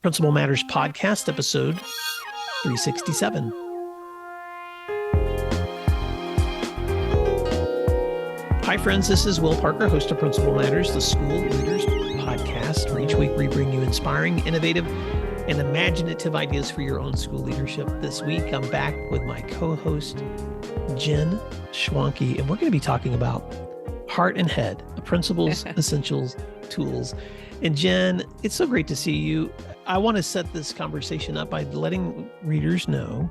Principal Matters Podcast, episode 367. Hi, friends. This is Will Parker, host of Principal Matters, the School Leaders Podcast, where each week we bring you inspiring, innovative, and imaginative ideas for your own school leadership. This week, I'm back with my co-host, Jen Schwanke, and we're going to be talking about Heart and Head, a principal's essentials tools. And Jen, it's so great to see you. I want to set this conversation up by letting readers know,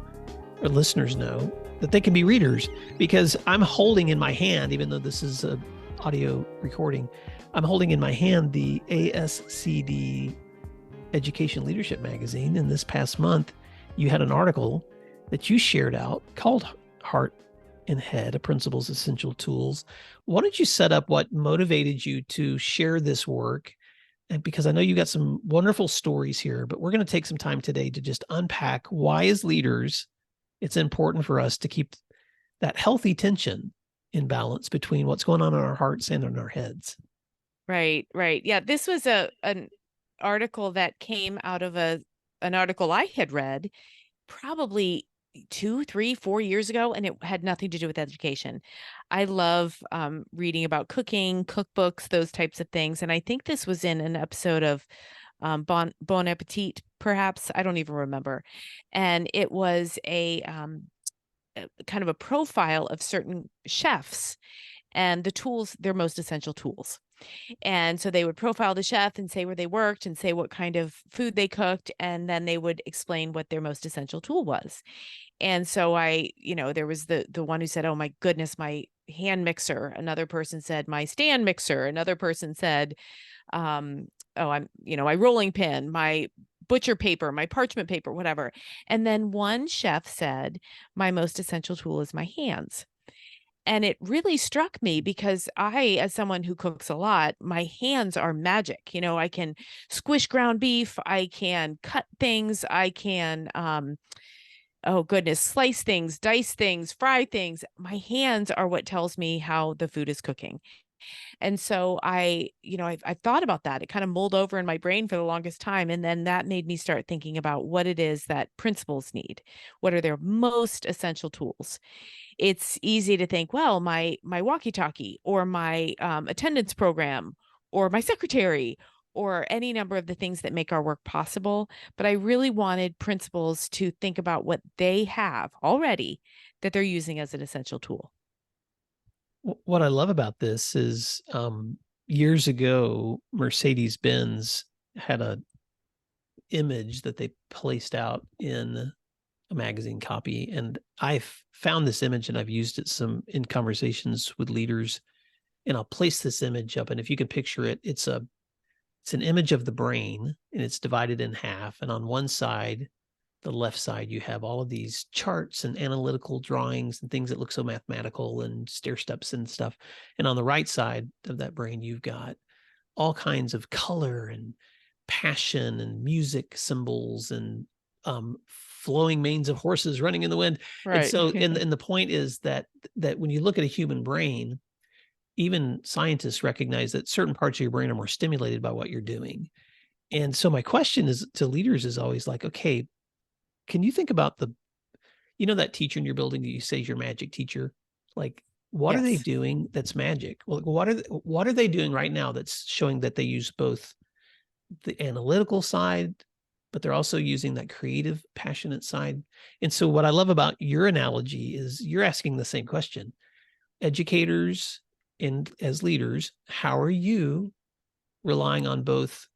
or listeners know, that they can be readers, because I'm holding in my hand, even though this is an audio recording, I'm holding in my hand the ASCD Education Leadership magazine. And this past month, you had an article that you shared out called Heart and Head, a Principal's Essential Tools. Why don't you set up what motivated you to share this work? And because I know you got some wonderful stories here, but we're going to take some time today to just unpack why, as leaders, it's important for us to keep that healthy tension in balance between what's going on in our hearts and in our heads. Right. Yeah, this was an article that came out of an article I had read probably 2, 3, 4 years ago, and it had nothing to do with education. I love reading about cooking, cookbooks, those types of things. And I think this was in an episode of Bon Appetit, perhaps. I don't even remember. And it was a kind of a profile of certain chefs and the tools, their most essential tools. And so they would profile the chef and say where they worked and say what kind of food they cooked. And then they would explain what their most essential tool was. And so there was the one who said, oh my goodness, my hand mixer. Another person said my stand mixer. Another person said, my rolling pin, my butcher paper, my parchment paper, whatever. And then one chef said, my most essential tool is my hands. And it really struck me because I, as someone who cooks a lot, my hands are magic. I can squish ground beef. I can cut things. I can, slice things, dice things, fry things. My hands are what tells me how the food is cooking. And so I've thought about that. It kind of mulled over in my brain for the longest time. And then that made me start thinking about what it is that principals need. What are their most essential tools? It's easy to think, well, my walkie-talkie or my attendance program or my secretary or any number of the things that make our work possible. But I really wanted principals to think about what they have already that they're using as an essential tool. What I love about this is years ago, Mercedes-Benz had a image that they placed out in a magazine copy. And I've found this image and I've used it some in conversations with leaders. And I'll place this image up. And if you can picture it, it's an image of the brain, and it's divided in half. And on one side, the left side, you have all of these charts and analytical drawings and things that look so mathematical and stair steps and stuff. And on the right side of that brain, you've got all kinds of color and passion and music symbols and flowing manes of horses running in the wind. Right. And so, and the point is that when you look at a human brain, even scientists recognize that certain parts of your brain are more stimulated by what you're doing. And so my question is to leaders is always like, okay, can you think about that teacher in your building that you say is your magic teacher? Like, what are they doing that's magic? Well, what are they doing right now that's showing that they use both the analytical side, but they're also using that creative, passionate side? And so what I love about your analogy is you're asking the same question. Educators and as leaders, how are you relying on both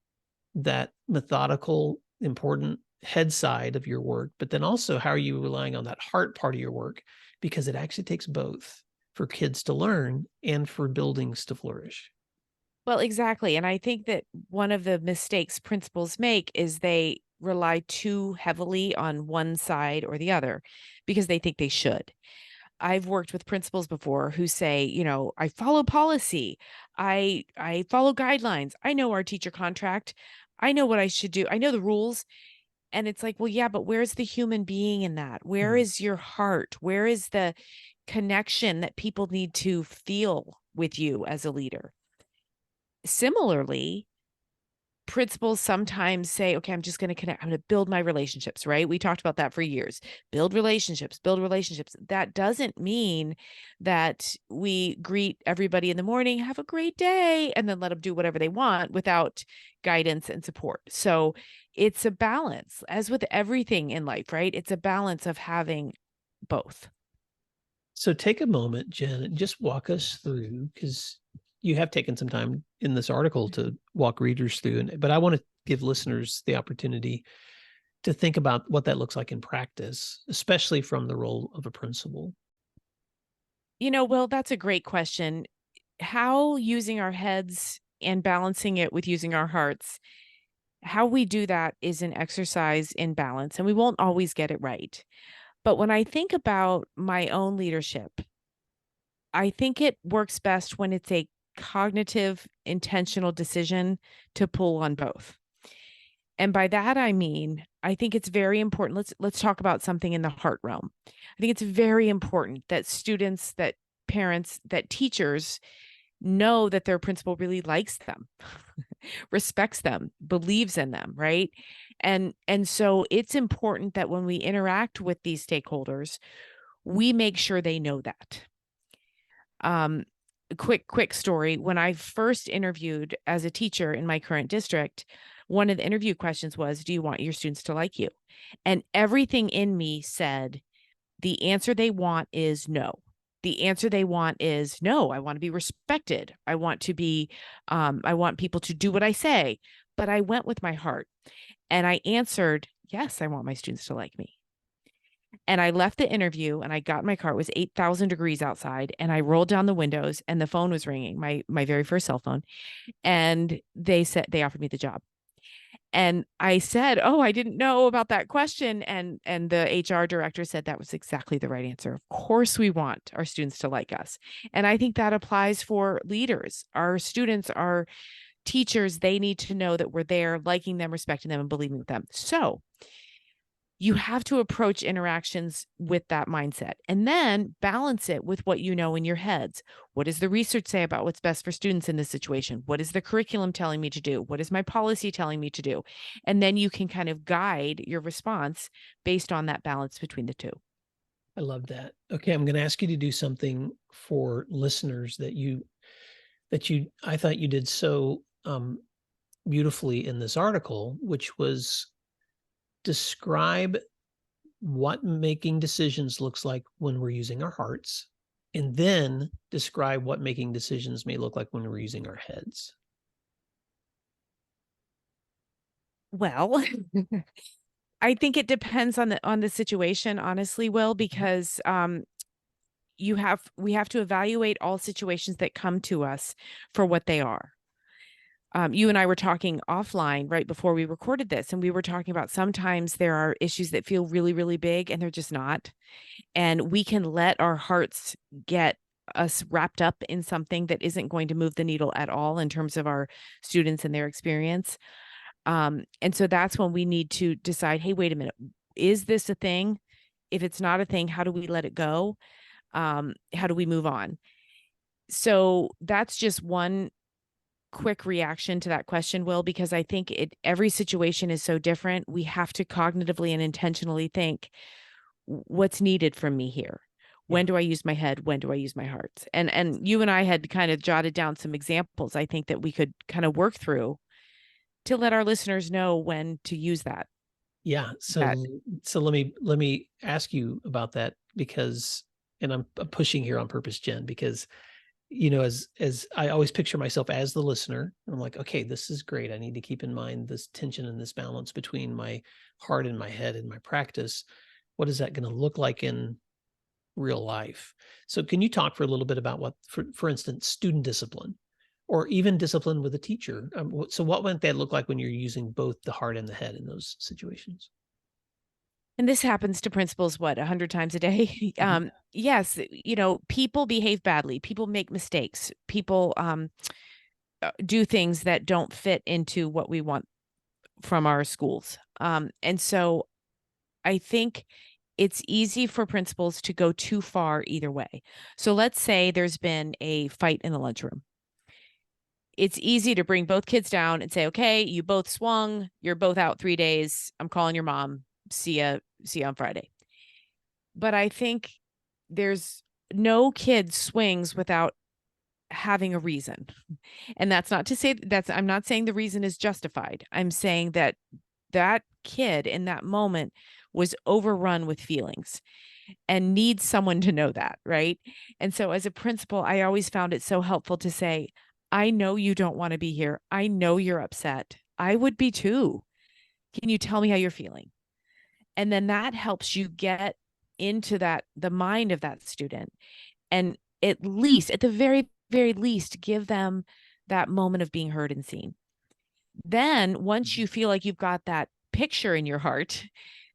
that methodical, important head side of your work, but then also how are you relying on that heart part of your work? Because it actually takes both for kids to learn and for buildings to flourish. Well, exactly. And I think that one of the mistakes principals make is they rely too heavily on one side or the other because they think they should. I've worked with principals before who say, I follow policy. I follow guidelines. I know our teacher contract. I know what I should do. I know the rules. And it's like, well, yeah, but where's the human being in that? Where is your heart? Where is the connection that people need to feel with you as a leader? Similarly, principals sometimes say, okay, I'm just going to connect. I'm going to build my relationships, right? We talked about that for years. Build relationships, build relationships. That doesn't mean that we greet everybody in the morning, have a great day, and then let them do whatever they want without guidance and support. So it's a balance, as with everything in life, right? It's a balance of having both. So take a moment, Jen, and just walk us through, because you have taken some time in this article to walk readers through, but I want to give listeners the opportunity to think about what that looks like in practice, especially from the role of a principal. Well, that's a great question. How using our heads and balancing it with using our hearts, how we do that is an exercise in balance, and we won't always get it right. But when I think about my own leadership, I think it works best when it's a cognitive, intentional decision to pull on both. And by that I mean, I think it's very important. Let's talk about something in the heart realm. I think it's very important that students, that parents, that teachers know that their principal really likes them, respects them, believes in them, right? And so it's important that when we interact with these stakeholders, we make sure they know that. Um, quick story. When I first interviewed as a teacher in my current district, one of the interview questions was, do you want your students to like you? And everything in me said, the answer they want is no. The answer they want is no. I want to be respected. I want to be, I want people to do what I say. But I went with my heart and I answered, yes, I want my students to like me. And I left the interview and I got in my car. It was 8,000 degrees outside. And I rolled down the windows and the phone was ringing, my very first cell phone. And they said, they offered me the job. And I said, oh, I didn't know about that question. And the HR director said that was exactly the right answer. Of course, we want our students to like us. And I think that applies for leaders. Our students, our teachers, they need to know that we're there, liking them, respecting them, and believing with them. So you have to approach interactions with that mindset and then balance it with what you know in your heads. What does the research say about what's best for students in this situation? What is the curriculum telling me to do? What is my policy telling me to do? And then you can kind of guide your response based on that balance between the two. I love that. Okay, I'm going to ask you to do something for listeners I thought you did so beautifully in this article, which was describe what making decisions looks like when we're using our hearts, and then describe what making decisions may look like when we're using our heads. Well, I think it depends on the situation, honestly, Will, because we have to evaluate all situations that come to us for what they are. You and I were talking offline right before we recorded this, and we were talking about sometimes there are issues that feel really, really big and they're just not. And we can let our hearts get us wrapped up in something that isn't going to move the needle at all in terms of our students and their experience. And so that's when we need to decide, hey, wait a minute, is this a thing? If it's not a thing, how do we let it go? How do we move on? So that's just one quick reaction to that question, Will, because I think every situation is so different. We have to cognitively and intentionally think, what's needed from me here? When do I use my head? When do I use my heart? And you and I had kind of jotted down some examples I think that we could kind of work through to let our listeners know when to use that. Yeah. So let me ask you about that, because, and I'm pushing here on purpose, Jen, because as I always picture myself as the listener, I'm like, okay, this is great. I need to keep in mind this tension and this balance between my heart and my head in my practice. What is that going to look like in real life? So can you talk for a little bit about what, for instance, student discipline or even discipline with a teacher? So what might that look like when you're using both the heart and the head in those situations? And this happens to principals, 100 times a day. Yes, people behave badly. People make mistakes. People do things that don't fit into what we want from our schools. And so I think it's easy for principals to go too far either way. So let's say there's been a fight in the lunchroom. it's easy to bring both kids down and say, okay, you both swung, you're both out 3 days. I'm calling your mom. See ya on Friday. But I think there's no kid swings without having a reason. And that's not to say I'm not saying the reason is justified. I'm saying that that kid in that moment was overrun with feelings and needs someone to know that, right? And so as a principal, I always found it so helpful to say, I know you don't want to be here. I know you're upset. I would be too. Can you tell me how you're feeling? And then that helps you get into the mind of that student, and at the very, very least, give them that moment of being heard and seen. Then once you feel like you've got that picture in your heart,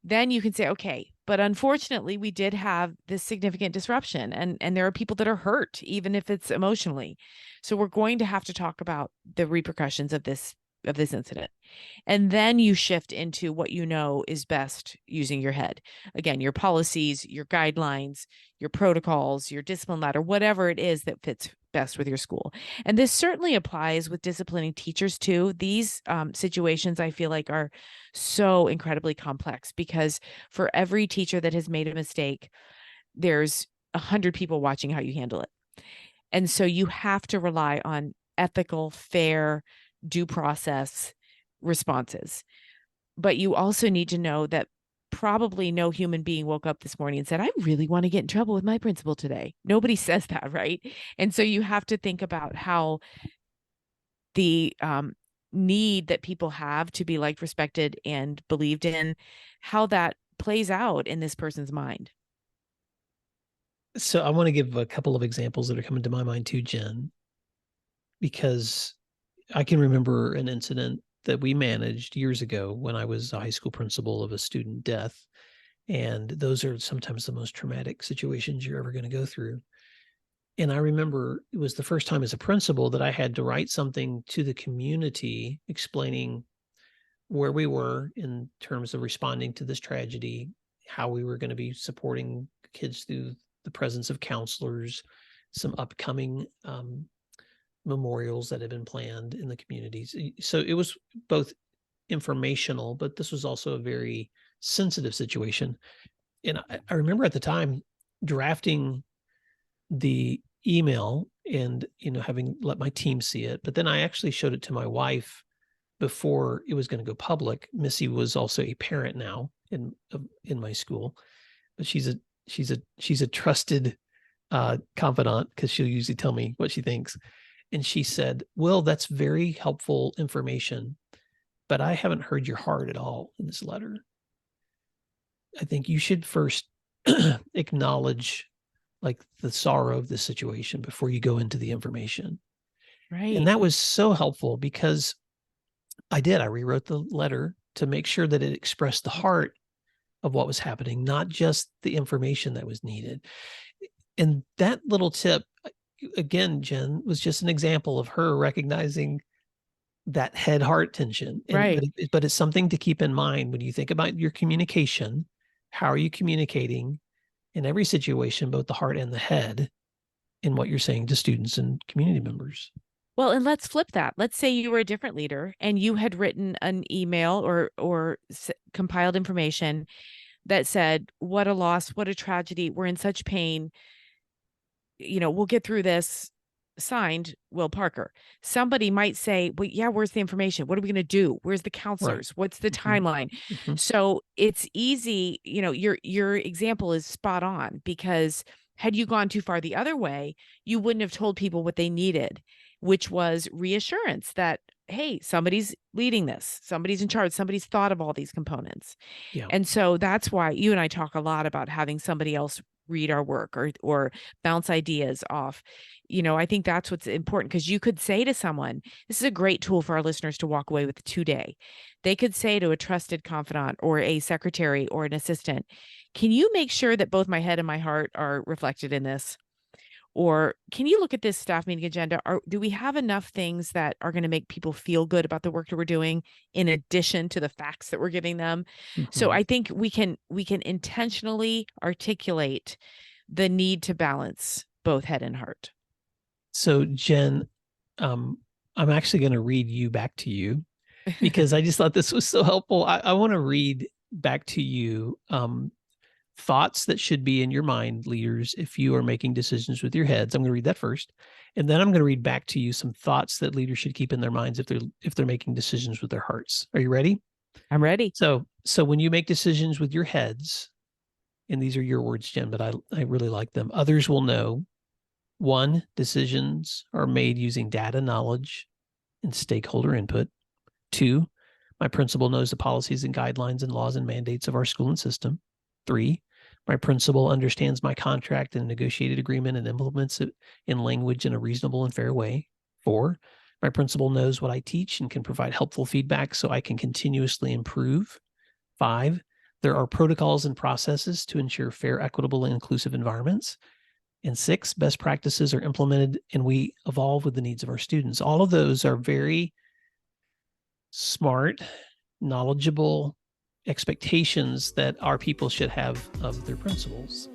then you can say, okay, but unfortunately we did have this significant disruption, and there are people that are hurt, even if it's emotionally. So we're going to have to talk about the repercussions of this incident. And then you shift into what you know is best using your head. Again, your policies, your guidelines, your protocols, your discipline ladder, whatever it is that fits best with your school. And this certainly applies with disciplining teachers too. These situations I feel like are so incredibly complex, because for every teacher that has made a mistake, there's 100 people watching how you handle it. And so you have to rely on ethical, fair, due process responses. But you also need to know that probably no human being woke up this morning and said, I really want to get in trouble with my principal today. Nobody says that, right? And so you have to think about how the need that people have to be liked, respected, and believed in, how that plays out in this person's mind. So I want to give a couple of examples that are coming to my mind too, Jen, because I can remember an incident that we managed years ago when I was a high school principal of a student death. And those are sometimes the most traumatic situations you're ever going to go through. And I remember it was the first time as a principal that I had to write something to the community explaining where we were in terms of responding to this tragedy, how we were going to be supporting kids through the presence of counselors, some upcoming memorials that had been planned in the communities. So it was both informational, but this was also a very sensitive situation. And I remember at the time drafting the email and, having let my team see it, but then I actually showed it to my wife before it was going to go public. Missy was also a parent now in my school, but she's a trusted confidant, because she'll usually tell me what she thinks. And she said, well, that's very helpful information, but I haven't heard your heart at all in this letter. I think you should first acknowledge like the sorrow of the situation before you go into the information. Right. And that was so helpful, because I rewrote the letter to make sure that it expressed the heart of what was happening, not just the information that was needed. And that little tip, again, Jen, was just an example of her recognizing that head-heart tension. Right. But it's something to keep in mind when you think about your communication. How are you communicating in every situation, both the heart and the head, in what you're saying to students and community members? Well, and let's flip that. Let's say you were a different leader and you had written an email or compiled information that said, what a loss, what a tragedy. We're in such pain. We'll get through this. Signed, Will Parker. Somebody might say, well, yeah, where's the information? What are we going to do? Where's the counselors? Right. What's the timeline? Mm-hmm. So it's easy. Your example is spot on, because had you gone too far the other way, you wouldn't have told people what they needed, which was reassurance that, hey, somebody's leading this, somebody's in charge, somebody's thought of all these components. Yeah. And so that's why you and I talk a lot about having somebody else read our work or bounce ideas off. I think that's what's important, because you could say to someone, this is a great tool for our listeners to walk away with today. They could say to a trusted confidant or a secretary or an assistant, can you make sure that both my head and my heart are reflected in this? Or can you look at this staff meeting agenda? Do we have enough things that are going to make people feel good about the work that we're doing, in addition to the facts that we're giving them? Mm-hmm. So I think we can intentionally articulate the need to balance both head and heart. So Jen, I'm actually going to read you back to you because I just thought this was so helpful. I want to read back to you thoughts that should be in your mind, leaders, if you are making decisions with your heads. I'm going to read that first, and then I'm going to read back to you some thoughts that leaders should keep in their minds if they're making decisions with their hearts. Are you ready? I'm ready. So when you make decisions with your heads, and these are your words, Jen, but I really like them. Others will know. 1, decisions are made using data knowledge and stakeholder input. 2, my principal knows the policies and guidelines and laws and mandates of our school and system. 3, my principal understands my contract and negotiated agreement and implements it in language in a reasonable and fair way. 4, my principal knows what I teach and can provide helpful feedback so I can continuously improve. 5, there are protocols and processes to ensure fair, equitable, and inclusive environments. And 6, best practices are implemented and we evolve with the needs of our students. All of those are very smart, knowledgeable expectations that our people should have of their principals.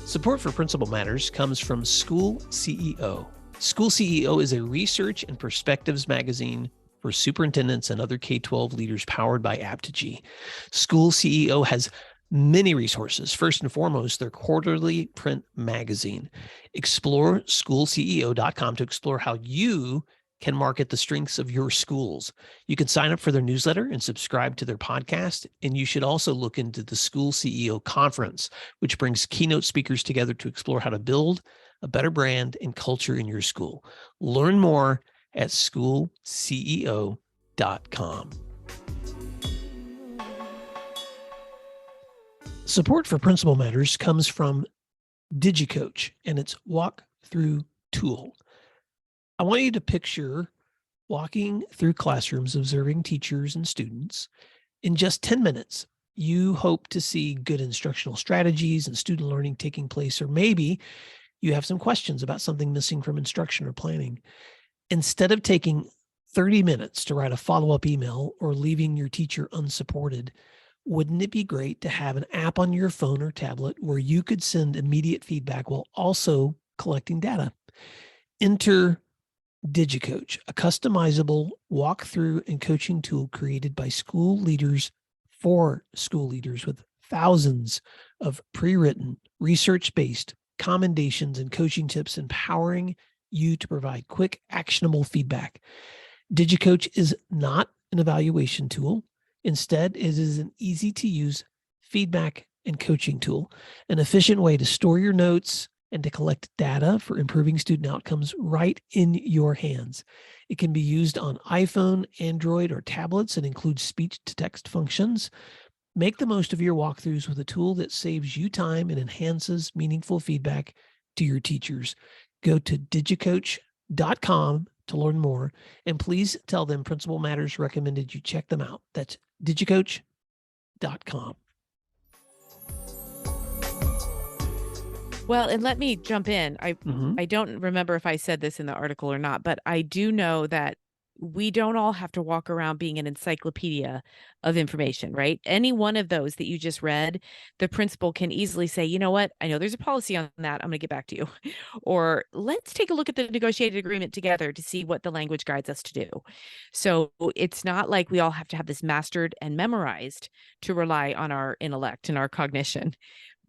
Support for Principal Matters comes from School CEO. School CEO is a research and perspectives magazine for superintendents and other K-12 leaders powered by Apogee. School CEO has many resources. First and foremost, their quarterly print magazine. Explore schoolceo.com to explore how you can market the strengths of your schools. You can sign up for their newsletter and subscribe to their podcast. And you should also look into the School CEO Conference, which brings keynote speakers together to explore how to build a better brand and culture in your school. Learn more at schoolceo.com. Support for Principal Matters comes from DigiCoach and its walkthrough tool. I want you to picture walking through classrooms, observing teachers and students. In just 10 minutes, you hope to see good instructional strategies and student learning taking place, or maybe you have some questions about something missing from instruction or planning. Instead of taking 30 minutes to write a follow-up email or leaving your teacher unsupported, wouldn't it be great to have an app on your phone or tablet where you could send immediate feedback while also collecting data? Enter DigiCoach, a customizable walkthrough and coaching tool created by school leaders for school leaders with thousands of pre-written, research-based commendations and coaching tips empowering you to provide quick, actionable feedback. DigiCoach is not an evaluation tool. Instead, it is an easy-to-use feedback and coaching tool, an efficient way to store your notes and to collect data for improving student outcomes right in your hands. It can be used on iPhone, Android, or tablets and includes speech-to-text functions. Make the most of your walkthroughs with a tool that saves you time and enhances meaningful feedback to your teachers. Go to digicoach.com to learn more, and please tell them Principal Matters recommended you check them out. That's digicoach.com. Well, and let me jump in. I don't remember if I said this in the article or not, but I do know that we don't all have to walk around being an encyclopedia of information, right? Any one of those that you just read, the principal can easily say, you know what, I know there's a policy on that. I'm going to get back to you. Or let's take a look at the negotiated agreement together to see what the language guides us to do. So it's not like we all have to have this mastered and memorized to rely on our intellect and our cognition,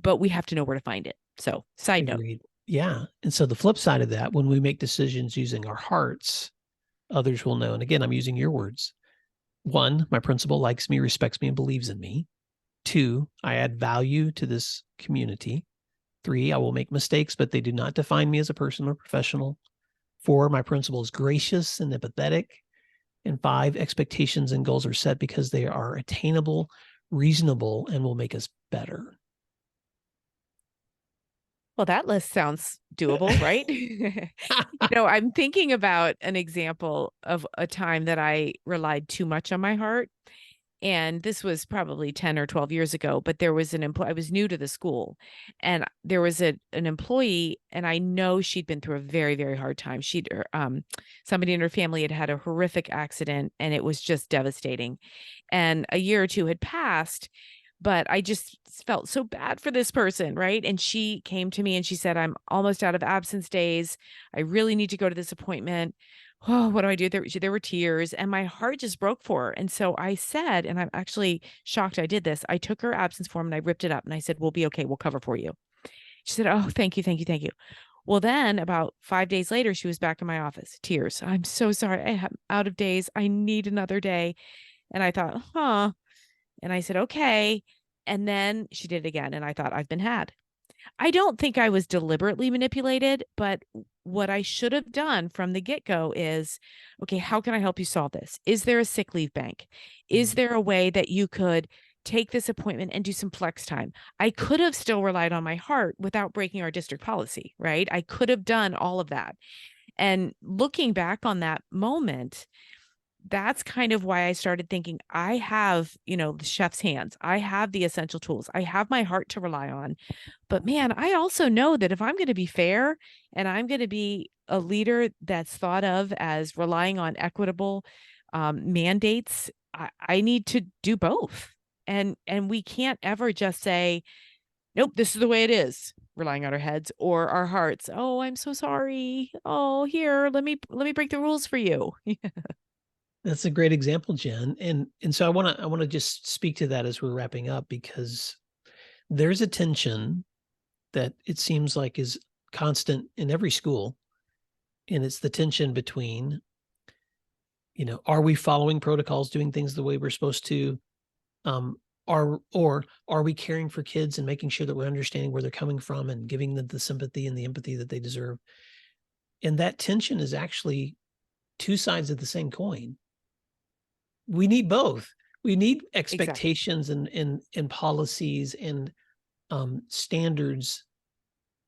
but we have to know where to find it. So side note. Yeah. And so the flip side of that, when we make decisions using our hearts, others will know. And again, I'm using your words. 1, my principal likes me, respects me, and believes in me. 2, I add value to this community. 3, I will make mistakes, but they do not define me as a person or professional. 4, my principal is gracious and empathetic. And 5, expectations and goals are set because they are attainable, reasonable, and will make us better. Well, that list sounds doable, right? I'm thinking about an example of a time that I relied too much on my heart. And this was probably 10 or 12 years ago, but there was an employee, I was new to the school, and there was an employee, and I know she'd been through a very, very hard time. Somebody in her family had had a horrific accident, and it was just devastating. And a year or two had passed, but I just felt so bad for this person, right? And she came to me and she said, I'm almost out of absence days. I really need to go to this appointment. Oh, what do I do? There were tears and my heart just broke for her. And so I said, and I'm actually shocked I did this. I took her absence form and I ripped it up and I said, we'll be okay. We'll cover for you. She said, oh, thank you, thank you, thank you. Well, then about 5 days later, she was back in my office, tears. I'm so sorry. I'm out of days. I need another day. And I thought, huh. And I said, okay. And then she did it again. And I thought, I've been had. I don't think I was deliberately manipulated, but what I should have done from the get-go is, okay, how can I help you solve this? Is there a sick leave bank? Is there a way that you could take this appointment and do some flex time? I could have still relied on my heart without breaking our district policy, right? I could have done all of that. And looking back on that moment, that's kind of why I started thinking I have, the chef's hands. I have the essential tools. I have my heart to rely on. But man, I also know that if I'm going to be fair and I'm going to be a leader that's thought of as relying on equitable mandates, I need to do both. And we can't ever just say, nope, this is the way it is, relying on our heads or our hearts. Oh, I'm so sorry. Oh, here, let me break the rules for you. That's a great example, Jen. And so I want to just speak to that as we're wrapping up, because there's a tension that it seems like is constant in every school. And it's the tension between, are we following protocols, doing things the way we're supposed to? Are we caring for kids and making sure that we're understanding where they're coming from and giving them the sympathy and the empathy that they deserve? And that tension is actually two sides of the same coin. We need both. We need expectations and policies and standards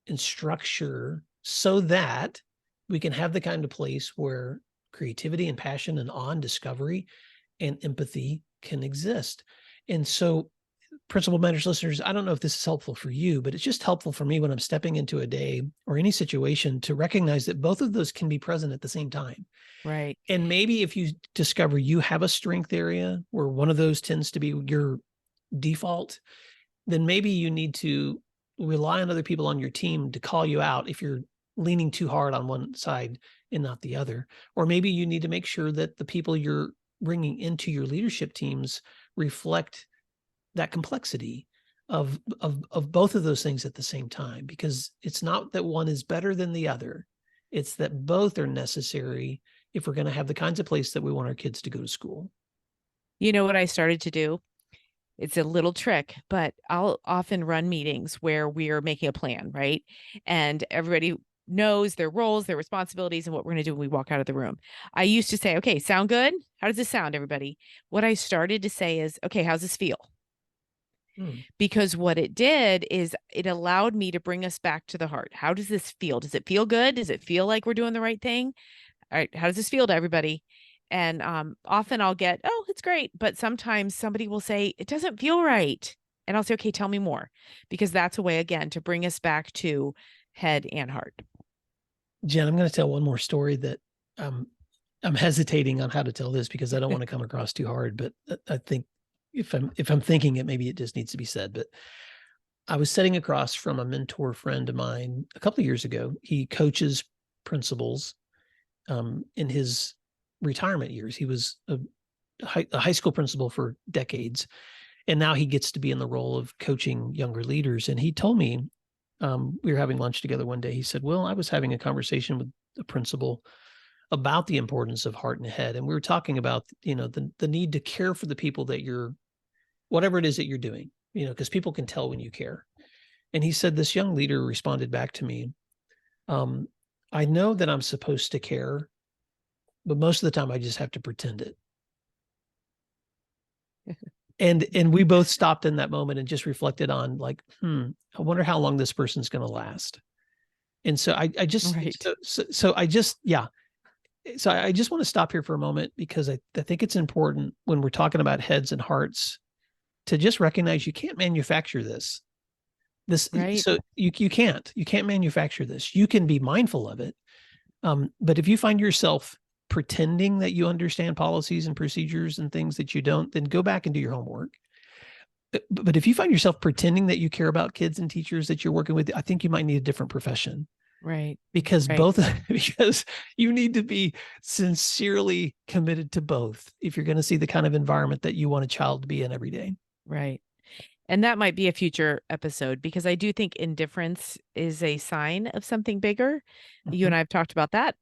and structure so that we can have the kind of place where creativity and passion and awe and discovery and empathy can exist. And so, Principal Matters listeners, I don't know if this is helpful for you, but it's just helpful for me when I'm stepping into a day or any situation to recognize that both of those can be present at the same time. Right. And maybe if you discover you have a strength area where one of those tends to be your default, then maybe you need to rely on other people on your team to call you out if you're leaning too hard on one side and not the other. Or maybe you need to make sure that the people you're bringing into your leadership teams reflect that complexity of both of those things at the same time, because it's not that one is better than the other. It's that both are necessary if we're going to have the kinds of place that we want our kids to go to school. You know what I started to do? It's a little trick, but I'll often run meetings where we're making a plan, right? And everybody knows their roles, their responsibilities, and what we're going to do when we walk out of the room. I used to say, okay, sound good? How does this sound, everybody? What I started to say is, okay, how's this feel? Because what it did is it allowed me to bring us back to the heart. How does this feel? Does it feel good? Does it feel like we're doing the right thing? All right, how does this feel to everybody? And often I'll get, oh, it's great. But sometimes somebody will say, it doesn't feel right. And I'll say, okay, tell me more. Because that's a way, again, to bring us back to head and heart. Jen, I'm going to tell one more story that I'm hesitating on how to tell this because I don't want to come across too hard. But I think if I'm thinking it, maybe it just needs to be said. But I was sitting across from a mentor friend of mine a couple of years ago. He coaches principals in his retirement years. He was a high school principal for decades, and now he gets to be in the role of coaching younger leaders. And he told me, we were having lunch together one day. He said, well, I was having a conversation with a principal about the importance of heart and head. And we were talking about, the need to care for the people that whatever it is that you're doing, because people can tell when you care. And he said, this young leader responded back to me, I know that I'm supposed to care, but most of the time I just have to pretend it. And we both stopped in that moment and just reflected on I wonder how long this person's going to last. And so I just, right. so I just want to stop here for a moment, because I think it's important when we're talking about heads and hearts to just recognize you can't manufacture this. Right. So you can't manufacture this. You can be mindful of it. But if you find yourself pretending that you understand policies and procedures and things that you don't, then go back and do your homework. But if you find yourself pretending that you care about kids and teachers that you're working with, I think you might need a different profession. Right. Because Right. because you need to be sincerely committed to both if you're going to see the kind of environment that you want a child to be in every day. Right. And that might be a future episode, because I do think indifference is a sign of something bigger. You and I have talked about that,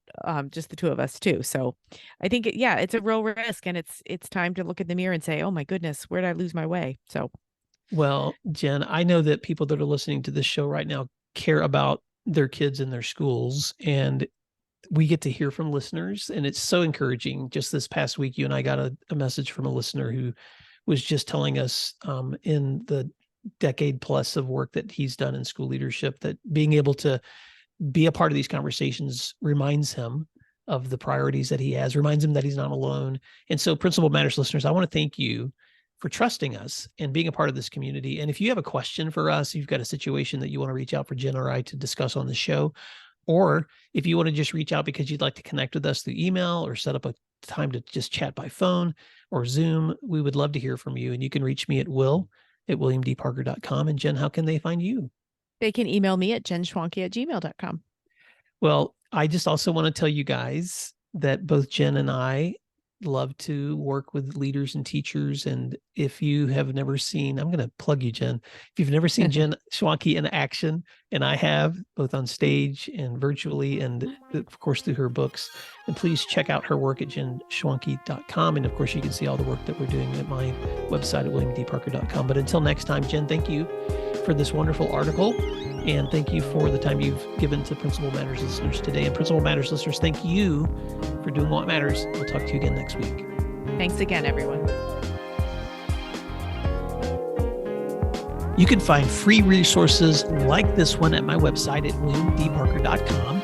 just the two of us too. So I think, it's a real risk, and it's time to look in the mirror and say, oh my goodness, where did I lose my way? So, well, Jen, I know that people that are listening to this show right now care about their kids in their schools, and we get to hear from listeners, and it's so encouraging. Just this past week, you and I got a message from a listener who was just telling us in the decade plus of work that he's done in school leadership, that being able to be a part of these conversations reminds him of the priorities that he has, reminds him that he's not alone. And so, Principal Matters listeners, I want to thank you for trusting us and being a part of this community. And if you have a question for us, you've got a situation that you want to reach out for Jen or I to discuss on the show, or if you want to just reach out because you'd like to connect with us through email or set up a time to just chat by phone or Zoom, we would love to hear from you. And you can reach me at will@williamdparker.com. And Jen, how can they find you? they can email me at jenschwanke@gmail.com. Well, I just also want to tell you guys that both Jen and I love to work with leaders and teachers. And if you have never seen, I'm going to plug you, Jen. If you've never seen Jen Schwanke in action, and I have, both on stage and virtually, and of course through her books, and please check out her work at jenschwanke.com. And of course, you can see all the work that we're doing at my website at williamdparker.com. But until next time, Jen, thank you for this wonderful article. And thank you for the time you've given to Principal Matters listeners today. And Principal Matters listeners, thank you for doing what matters. We'll talk to you again next week. Thanks again, everyone. You can find free resources like this one at my website at williamdparker.com.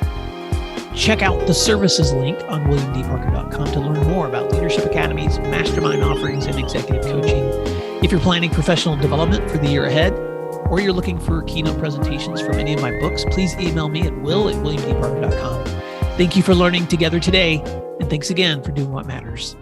Check out the services link on williamdparker.com to learn more about leadership academies, mastermind offerings, and executive coaching. If you're planning professional development for the year ahead, or you're looking for keynote presentations from any of my books, please email me at will@williamdparker.com. Thank you for learning together today, and thanks again for doing what matters.